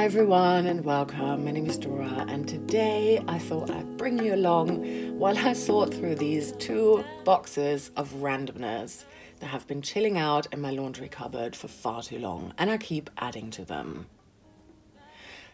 Hi everyone and welcome. My name is Dora and today I thought I'd bring you along while I sort through these two boxes of randomness that have been chilling out in my laundry cupboard for far too long and I keep adding to them.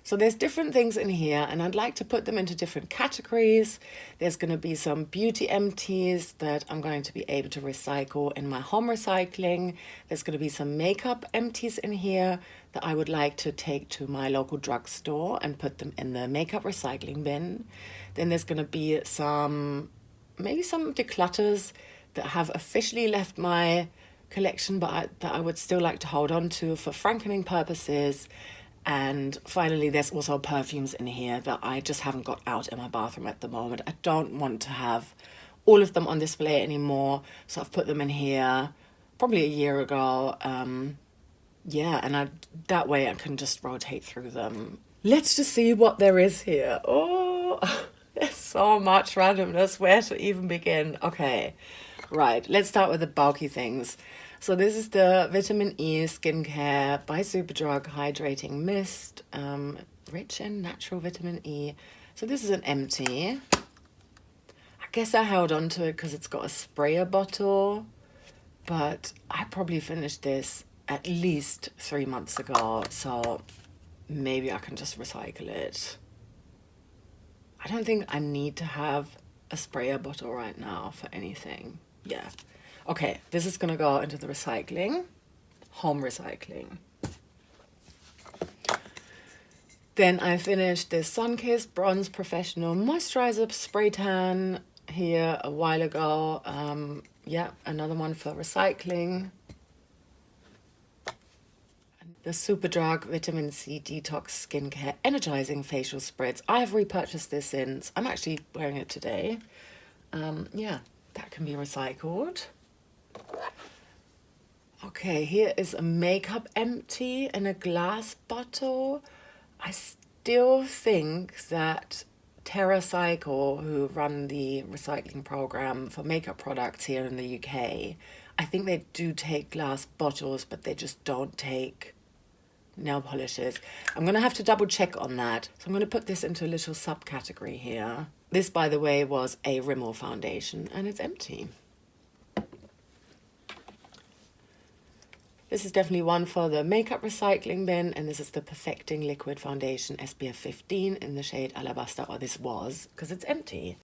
So there's different things in here and I'd like to put them into different categories. There's going to be some beauty empties that I'm going to be able to recycle in my home recycling. There's going to be some makeup empties in here that I would like to take to my local drugstore and put them in the makeup recycling bin. Then there's going to be maybe some declutters that have officially left my collection but that I would still like to hold on to for frankening purposes. And finally, there's also perfumes in here that I just haven't got out in my bathroom at the moment. I don't want to have all of them on display anymore, so I've put them in here probably a year ago. Yeah, and that way I can just rotate through them. Let's just see what there is here. Oh, there's so much randomness. Where to even begin? Okay, right. Let's start with the bulky things. So this is the Vitamin E Skincare by Superdrug Hydrating Mist, rich in natural vitamin E. So this is an empty. I guess I held on to it because it's got a sprayer bottle, but I probably finished this at least 3 months ago, so maybe I can just recycle it. I don't think I need to have a sprayer bottle right now for anything. Yeah. Okay, this is gonna go into the recycling, home recycling. Then I finished this Sunkissed Bronze Professional Moisturizer Spray Tan here a while ago. Yeah, another one for recycling. The Superdrug Vitamin C Detox Skincare Energizing Facial Spreads. I've repurchased this since. I'm actually wearing it today. Yeah, that can be recycled. Okay, here is a makeup empty in a glass bottle. I still think that Terracycle, who run the recycling program for makeup products here in the UK, I think they do take glass bottles, but they just don't take nail polishes. I'm going to have to double check on that. So I'm going to put this into a little subcategory here. This, by the way, was a Rimmel foundation and it's empty. This is definitely one for the makeup recycling bin, and this is the Perfecting Liquid Foundation SPF 15 in the shade Alabaster, or this was, because it's empty.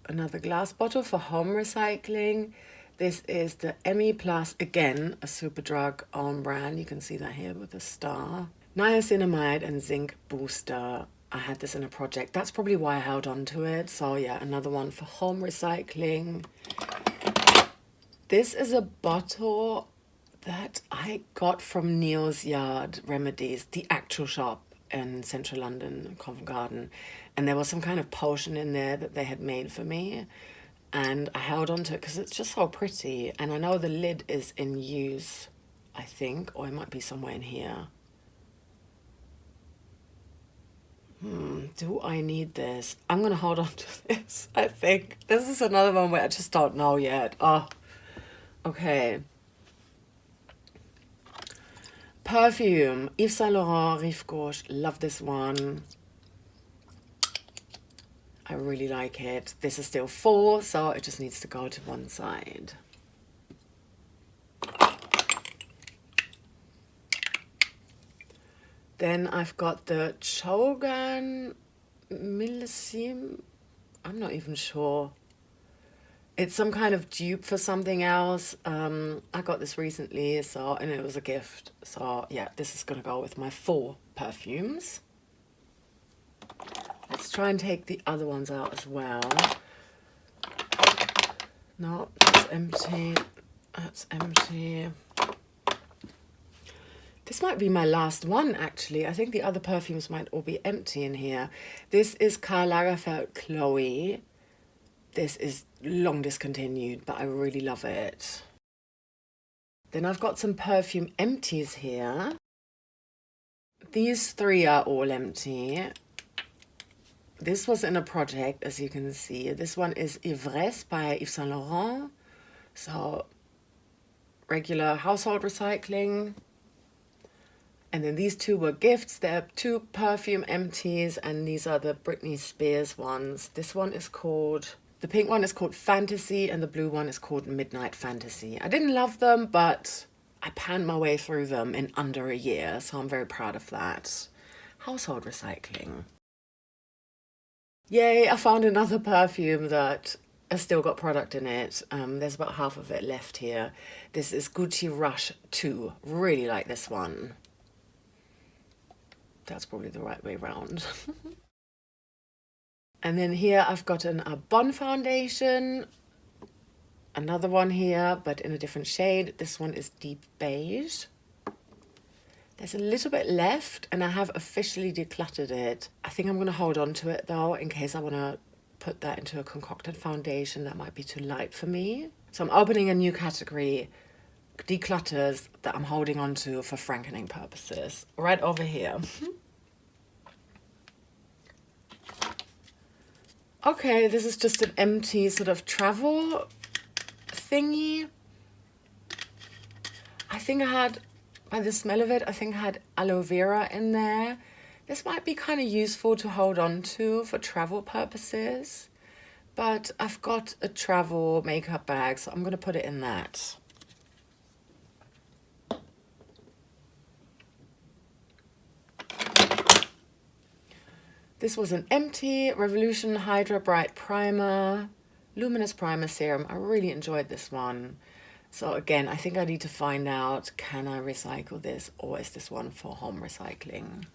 Another glass bottle for home recycling. This is the ME Plus, again, a Superdrug own brand. You can see that here with the star. Niacinamide and Zinc Booster. I had this in a project. That's probably why I held on to it. So yeah, another one for home recycling. This is a bottle that I got from Neil's Yard Remedies, the actual shop in central London, Covent Garden. And there was some kind of potion in there that they had made for me. And I held on to it because it's just so pretty. And I know the lid is in use, I think, or it might be somewhere in here. Do I need this? I'm going to hold on to this, I think. This is another one where I just don't know yet. Oh. Okay. Perfume, Yves Saint Laurent, Rive Gauche. Love this one. I really like it. This is still full, so it just needs to go to one side. Then I've got the Chogan Millésime. I'm not even sure. It's some kind of dupe for something else. I got this recently, and it was a gift. So yeah, this is gonna go with my 4 perfumes. Let's try and take the other ones out as well. No, that's empty. That's empty. This might be my last one, actually. I think the other perfumes might all be empty in here. This is Karl Lagerfeld Chloe. This is long discontinued, but I really love it. Then I've got some perfume empties here. These 3 are all empty. This was in a project, as you can see. This one is Ivresse by Yves Saint Laurent. So regular household recycling. And then these two were gifts. They're two Perfume Empties, and these are the Britney Spears ones. This one is called, the pink one is called Fantasy, and the blue one is called Midnight Fantasy. I didn't love them, but I panned my way through them in under a year, so I'm very proud of that. Household recycling. Yay, I found another perfume that has still got product in it. There's about half of it left here. This is Gucci Rush 2. Really like this one. That's probably the right way round. And then here I've got a Bon foundation. Another one here, but in a different shade. This one is deep beige. There's a little bit left, and I have officially decluttered it. I think I'm going to hold on to it though, in case I want to put that into a concocted foundation. That might be too light for me. So I'm opening a new category, declutters, that I'm holding on to for frankening purposes. Right over here. Okay, this is just an empty sort of travel thingy. I think I had, by the smell of it, I think I had aloe vera in there. This might be kind of useful to hold on to for travel purposes. But I've got a travel makeup bag, so I'm going to put it in that. This was an empty Revolution Hydra Bright Primer, Luminous Primer Serum. I really enjoyed this one. So again, I think I need to find out, can I recycle this, or is this one for home recycling?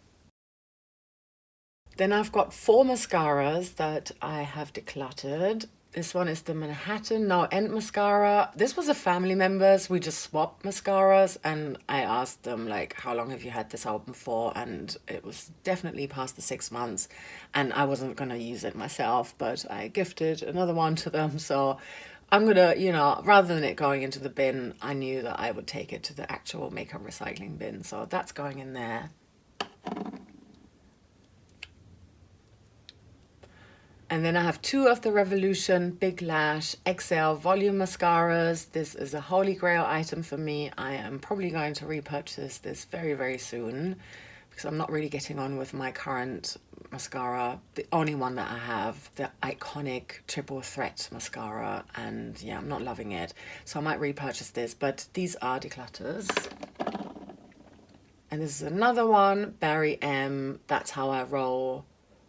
Then I've got 4 mascaras that I have decluttered. This one is the Manhattan No End Mascara. This was a family member's. We just swapped mascaras, and I asked them, like, how long have you had this open for? And it was definitely past the 6 months, and I wasn't going to use it myself, but I gifted another one to them. So I'm going to, you know, rather than it going into the bin, I knew that I would take it to the actual makeup recycling bin. So that's going in there. And then I have 2 of the Revolution Big Lash XL Volume Mascaras. This is a holy grail item for me. I am probably going to repurchase this very, very soon, because I'm not really getting on with my current mascara. The only one that I have, the iconic Triple Threat Mascara. And yeah, I'm not loving it. So I might repurchase this, but these are declutters. And this is another one, Barry M. That's How I Roll.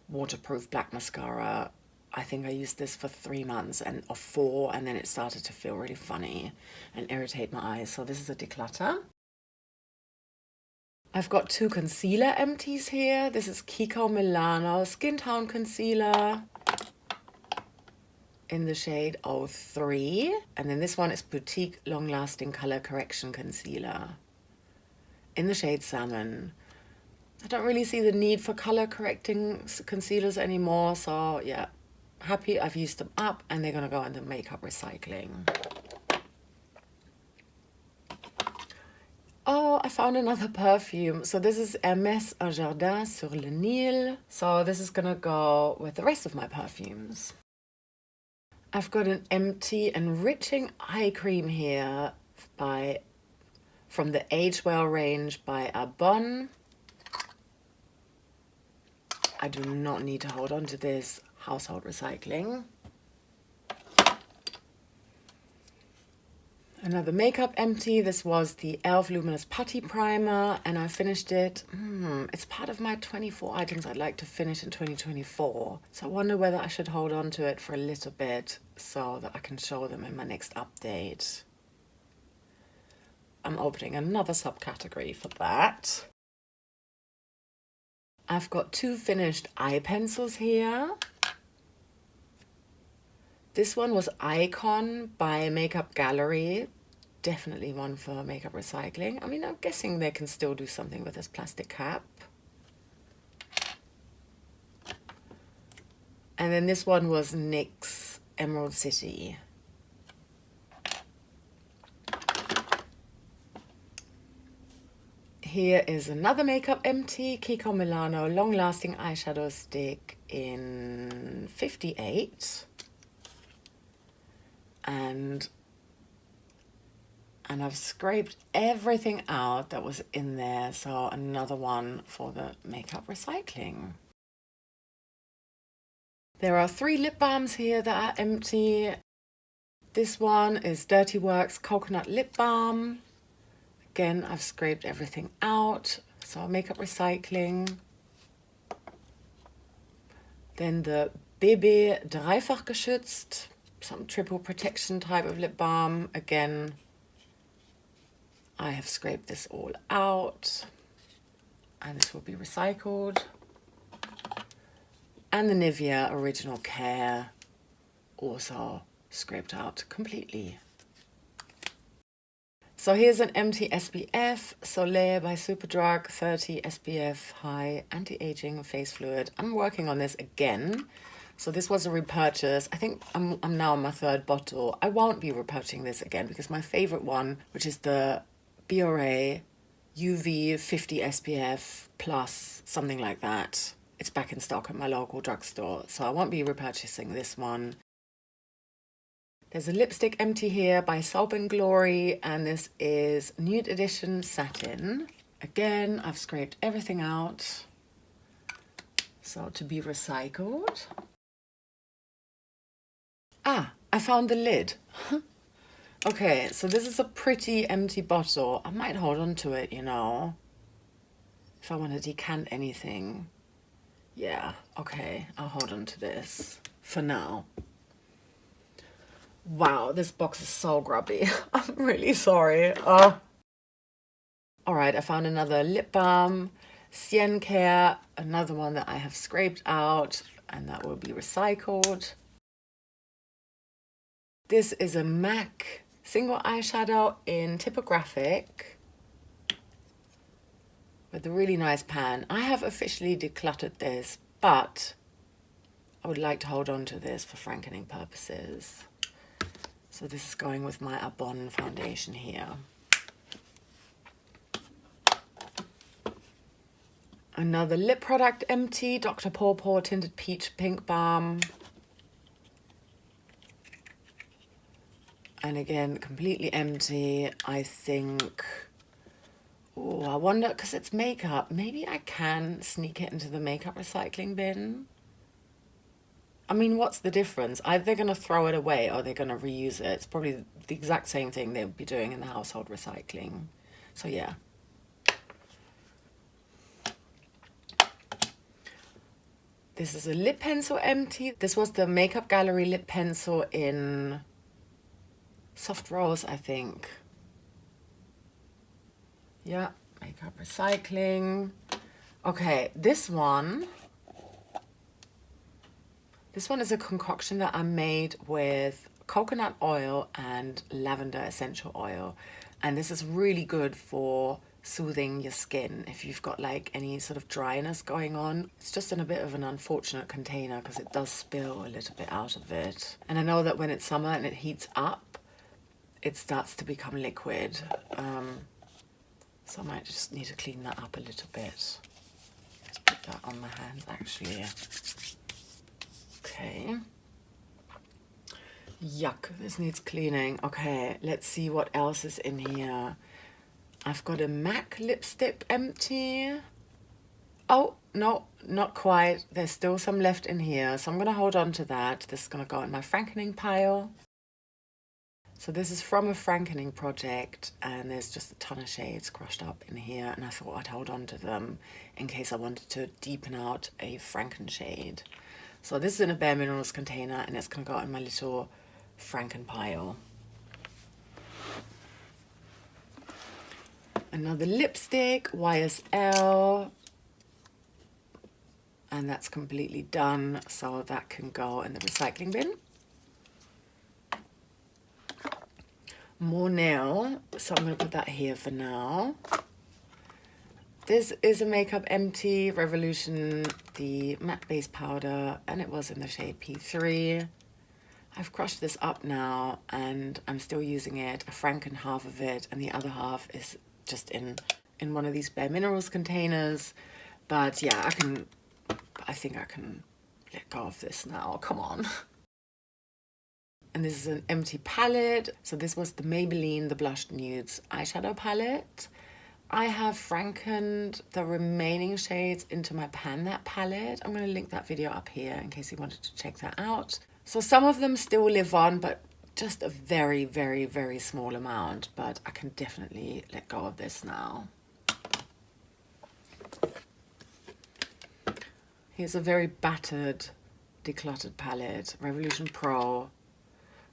Waterproof black mascara. I think I used this for 3 months or 4, and then it started to feel really funny and irritate my eyes. So this is a declutter. I've got 2 concealer empties here. This is Kiko Milano Skin Tone Concealer in the shade 03. And then this one is Boutique Long Lasting Color Correction Concealer in the shade Salmon. I don't really see the need for color correcting concealers anymore, so yeah, happy I've used them up, and they're gonna go into makeup recycling. Oh, I found another perfume. So this is Hermès Un Jardin sur le Nil. So this is gonna go with the rest of my perfumes. I've got an empty enriching eye cream here from the Age Well range by Arbonne. I do not need to hold on to this. Household recycling. Another makeup empty. This was the e.l.f. Luminous Putty Primer, and I finished it. It's part of my 24 items I'd like to finish in 2024. So I wonder whether I should hold on to it for a little bit so that I can show them in my next update. I'm opening another subcategory for that. I've got 2 finished eye pencils here. This one was Icon by Makeup Gallery. Definitely one for makeup recycling. I mean, I'm guessing they can still do something with this plastic cap. And then this one was NYX Emerald City. Here is another makeup empty, Kiko Milano Long Lasting Eyeshadow Stick in 58. And And I've scraped everything out that was in there. So another one for the makeup recycling. There are 3 lip balms here that are empty. This one is Dirty Works Coconut Lip Balm. Again, I've scraped everything out. So makeup recycling. Then the BB Dreifach geschützt, some triple protection type of lip balm. Again, I have scraped this all out and this will be recycled. And the Nivea Original Care, also scraped out completely. So here's an empty SPF, Soleil by Superdrug, 30 SPF High Anti-Aging Face Fluid. I'm working on this again. So this was a repurchase. I think I'm now on my 3rd bottle. I won't be repurchasing this again because my favorite one, which is the BRA UV 50 SPF plus something like that. It's back in stock at my local drugstore. So I won't be repurchasing this one. There's a lipstick empty here by Soap & Glory, and this is Nude Edition Satin. Again, I've scraped everything out, so to be recycled. Ah, I found the lid. Okay, so this is a pretty empty bottle. I might hold on to it, you know, if I want to decant anything. Yeah, okay, I'll hold on to this for now. Wow, this box is so grubby. I'm really sorry. All right, I found another lip balm, Sien Care, another one that I have scraped out, and that will be recycled. This is a MAC single eyeshadow in typographic with a really nice pan. I have officially decluttered this, but I would like to hold on to this for frankening purposes. So this is going with my Arbonne foundation here. Another lip product empty, Dr. Pawpaw Tinted Peach Pink Balm. And again, completely empty, I think. Oh, I wonder, because it's makeup, maybe I can sneak it into the makeup recycling bin. I mean, what's the difference? Either they're going to throw it away or they're going to reuse it. It's probably the exact same thing they would be doing in the household recycling. So yeah. This is a lip pencil empty. This was the Makeup Gallery lip pencil in Soft Rose, I think. Yeah, makeup recycling. Okay, this one is a concoction that I made with coconut oil and lavender essential oil. And this is really good for soothing your skin if you've got like any sort of dryness going on. It's just in a bit of an unfortunate container because it does spill a little bit out of it. And I know that when it's summer and it heats up, it starts to become liquid. So I might just need to clean that up a little bit. Let's put that on my hands actually. Okay. Yuck, this needs cleaning. Okay, let's see what else is in here. I've got a MAC lipstick empty. Oh, no, not quite. There's still some left in here, so I'm going to hold on to that. This is going to go in my frankening pile. So this is from a Franken-project, and there's just a ton of shades crushed up in here, and I thought I'd hold on to them in case I wanted to deepen out a Franken shade. So this is in a Bare Minerals container, and it's going to go in my little Franken pile. Another lipstick, YSL, and that's completely done, so that can go in the recycling bin. More nail, so I'm going to put that here for now. This is a Makeup Empty Revolution, the matte base powder, and it was in the shade P3. I've crushed this up now, and I'm still using it. I Franken half of it, and the other half is just in one of these Bare Minerals containers. But yeah, I think I can let go of this now. Come on. And this is an empty palette. So this was the Maybelline, the Blushed Nudes eyeshadow palette. I have frankened the remaining shades into my Pan That palette. I'm going to link that video up here in case you wanted to check that out. So some of them still live on, but just a very, very, very small amount. But I can definitely let go of this now. Here's a very battered, decluttered palette. Revolution Pro,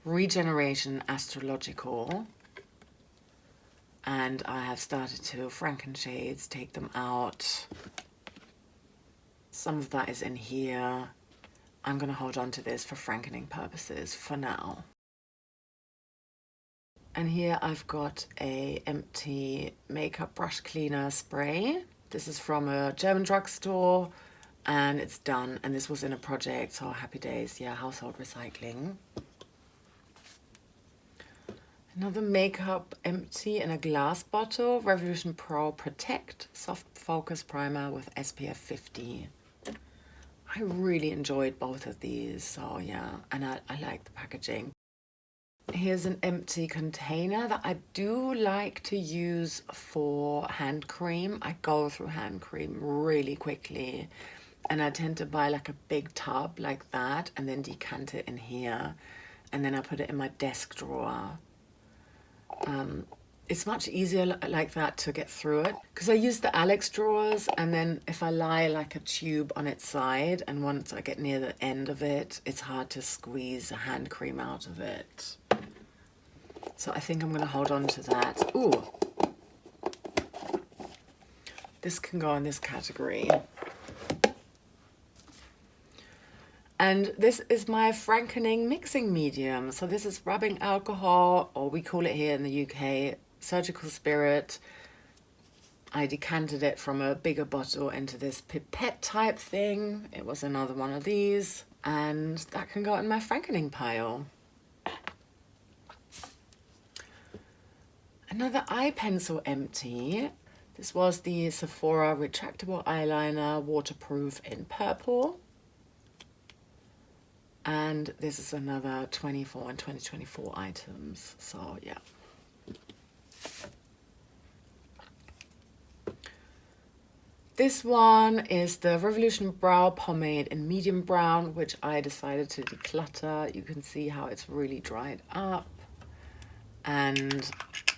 Regeneration Astrological. And I have started to Franken shades, take them out. Some of that is in here. I'm going to hold on to this for frankening purposes for now. And here I've got a empty makeup brush cleaner spray. This is from a German drugstore and it's done. And this was in a project, so happy days. Yeah, household recycling. Another makeup empty in a glass bottle, Revolution Pro Protect Soft Focus Primer with SPF 50. I really enjoyed both of these, so yeah, and I like the packaging. Here's an empty container that I do like to use for hand cream. I go through hand cream really quickly, and I tend to buy like a big tub like that and then decant it in here, and then I put it in my desk drawer. It's much easier like that to get through it because I use the Alex drawers, and then if I lie like a tube on its side and once I get near the end of it, it's hard to squeeze a hand cream out of it. So I think I'm going to hold on to that. Ooh, this can go in this category. And this is my frankening mixing medium. So this is rubbing alcohol, or we call it here in the UK, surgical spirit. I decanted it from a bigger bottle into this pipette type thing. It was another one of these. And that can go in my frankening pile. Another eye pencil empty. This was the Sephora retractable eyeliner, waterproof in purple. And this is another 24 and 2024 items. So yeah. This one is the Revolution Brow Pomade in medium brown, which I decided to declutter. You can see how it's really dried up. And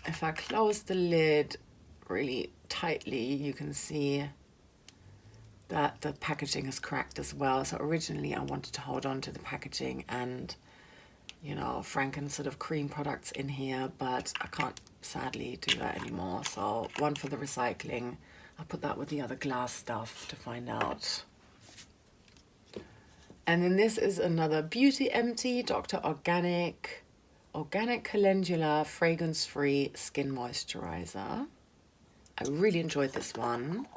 if I close the lid really tightly, you can see that the packaging is cracked as well. So originally I wanted to hold on to the packaging and, you know, Franken sort of cream products in here, but I can't sadly do that anymore. So one for the recycling. I'll put that with the other glass stuff to find out. And then this is another beauty empty, Dr. Organic Calendula fragrance-free skin moisturizer. I really enjoyed this one.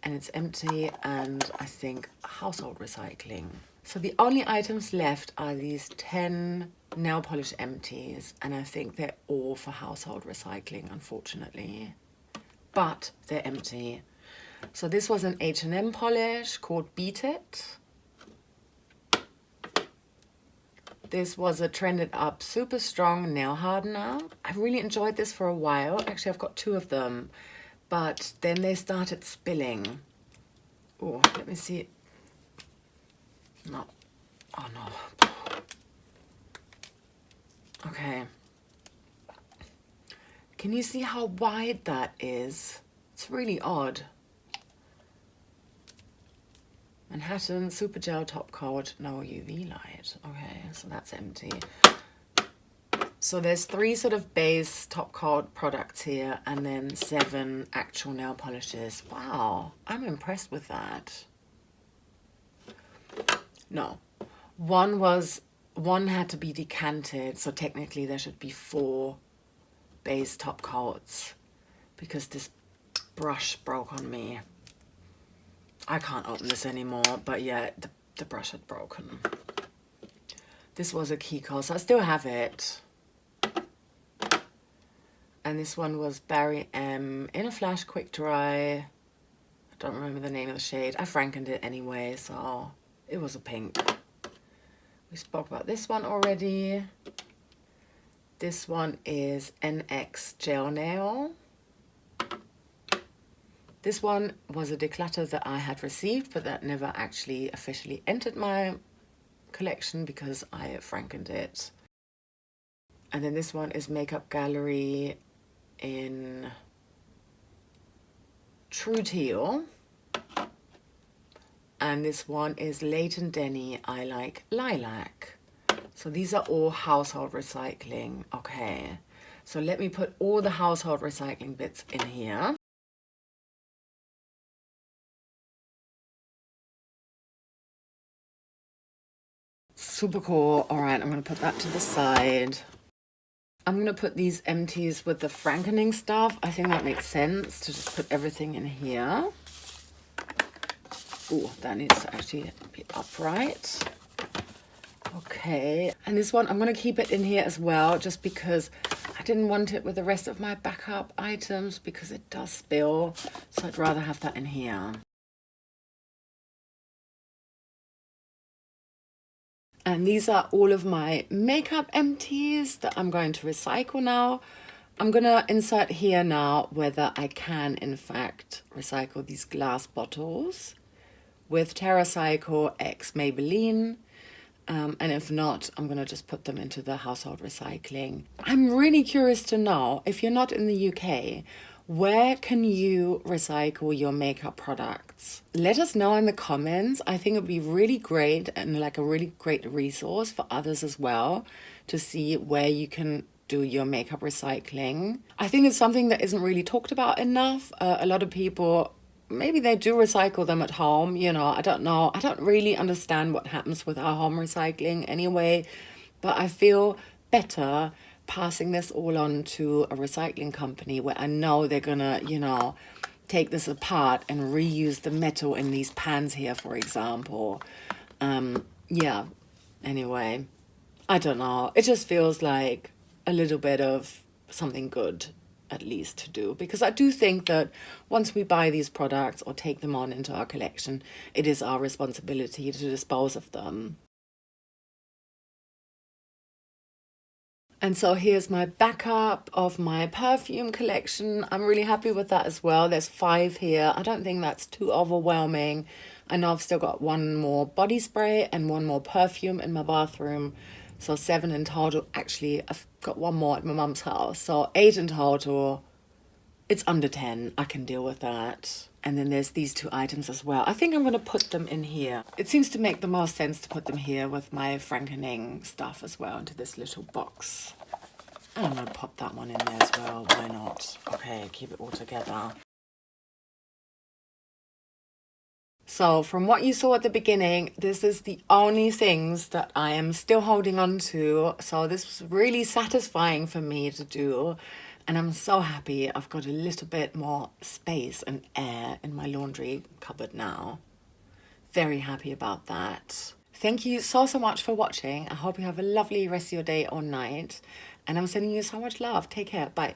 And it's empty and I think household recycling. So the only items left are these 10 nail polish empties, and I think they're all for household recycling, unfortunately. But they're empty. So this was an H&M polish called Beat It. This was a Trended Up Super Strong Nail Hardener. I really enjoyed this for a while. Actually, I've got 2 of them. But then they started spilling. Oh, let me see. No. Oh, no. Okay. Can you see how wide that is? It's really odd. Manhattan Super Gel Top Coat, no UV light. Okay, so that's empty. So there's 3 sort of base top coat products here and then 7 actual nail polishes. Wow, I'm impressed with that. No, one had to be decanted, so technically there should be 4 base top coats because this brush broke on me. I can't open this anymore, but yeah, the brush had broken. This was a Kiko, so I still have it. And this one was Barry M in a Flash Quick Dry. I don't remember the name of the shade. I frankened it anyway, so it was a pink. We spoke about this one already. This one is NX Gel Nail. This one was a declutter that I had received, but that never actually officially entered my collection because I frankened it. And then this one is Makeup Gallery in True Teal. And this one is Leighton Denny I Like Lilac. So these are all household recycling. Okay, so let me put all the household recycling bits in here. Super cool. All right, I'm going to put that to the side. I'm going to put these empties with the frankening stuff. I think that makes sense to just put everything in here. Oh, that needs to actually be upright. Okay, and this one, I'm going to keep it in here as well, just because I didn't want it with the rest of my backup items because it does spill. So I'd rather have that in here. And these are all of my makeup empties that I'm going to recycle now. I'm going to insert here now whether I can, in fact, recycle these glass bottles with Terracycle X Maybelline. And if not, I'm going to just put them into the household recycling. I'm really curious to know, if you're not in the UK, where can you recycle your makeup products? Let us know in the comments. I think it would be really great and like a really great resource for others as well to see where you can do your makeup recycling. I think it's something that isn't really talked about enough. A lot of people, maybe they do recycle them at home, you know, I don't know. I don't really understand what happens with our home recycling anyway, but I feel better passing this all on to a recycling company where I know they're gonna, you know, take this apart and reuse the metal in these pans here, for example. Yeah, anyway, I don't know. It just feels like a little bit of something good at least to do, because I do think that once we buy these products or take them on into our collection, it is our responsibility to dispose of them. And so here's my backup of my perfume collection. I'm really happy with that as well. There's 5 here. I don't think that's too overwhelming. I know I've still got 1 more body spray and 1 more perfume in my bathroom. So 7 in total. Actually, I've got 1 more at my mum's house. So 8 in total. It's under 10. I can deal with that. And then there's these 2 items as well. I think I'm going to put them in here. It seems to make the most sense to put them here with my frankening stuff as well into this little box. And I'm going to pop that one in there as well. Why not? Okay, keep it all together. So from what you saw at the beginning, this is the only things that I am still holding on to. So this was really satisfying for me to do. And I'm so happy I've got a little bit more space and air in my laundry cupboard now. Very happy about that. Thank you so much for watching. I hope you have a lovely rest of your day or night. And I'm sending you so much love. Take care. Bye.